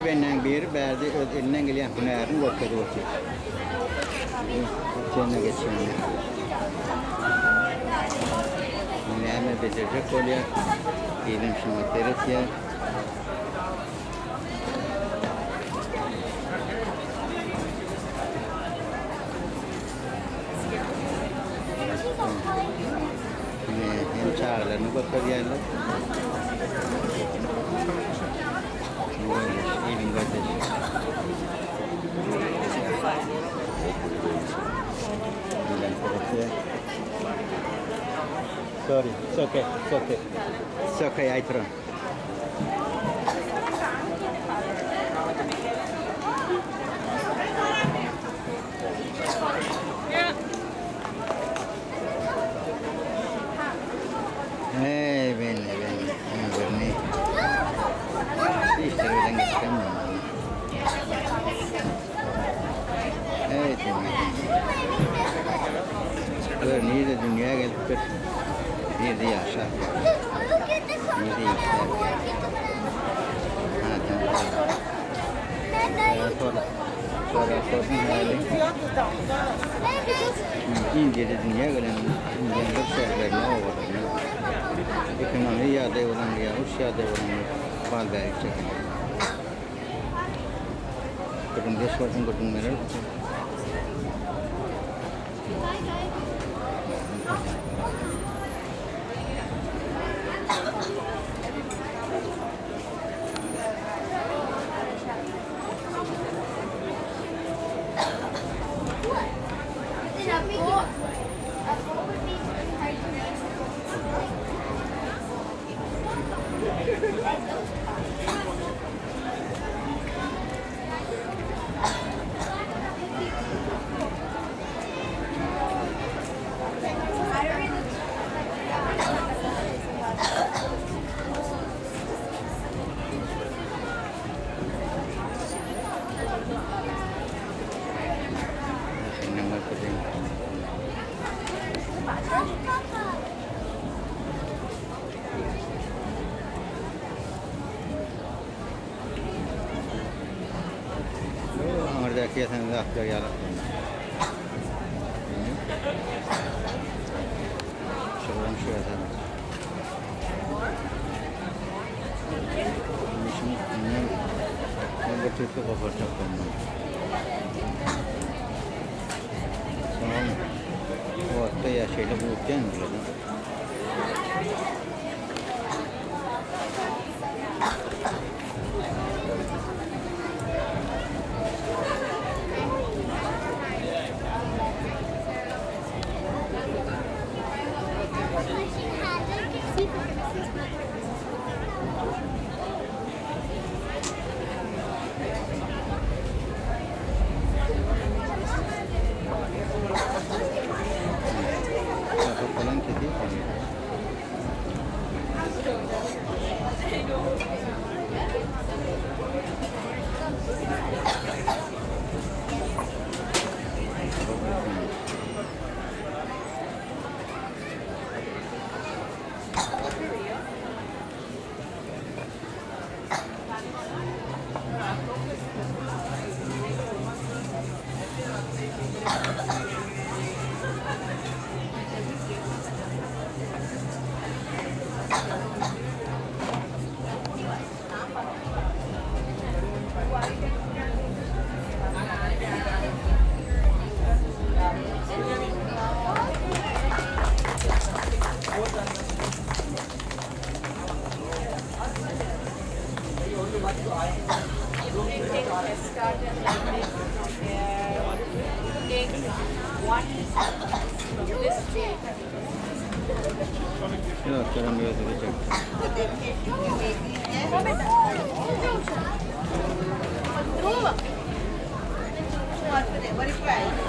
Benden bir berdi öz elinden gelen hünerini ortada olacak. Canına geçiyor. Hünerine becerecek oluyor. Diyelim şimdi teretiye. Hem çağrılarını bakıyor. Eating like this. Sorry, it's okay, it's okay. It's okay, I try. Hey, bene. Bene. İşte öyle geçeceğim. Evet. Böyle de dünyaya gelip bir de yaşa. Bir de yaşa. Ha tamam. Sonra hali. İnce'de dünyaya gelen İnce'nin şehirlerine olur. Ekonomi yağda olan ya, Rusya'da olan bal verecek. Kedung desa dan kedung merah. Orada kesin zaten yalan. Şuradan şuraya da. Ben bu tür kapatacağım. Tamam. O hatta ya şeyle bulurken mi? Yok, selam götürecek. What is right?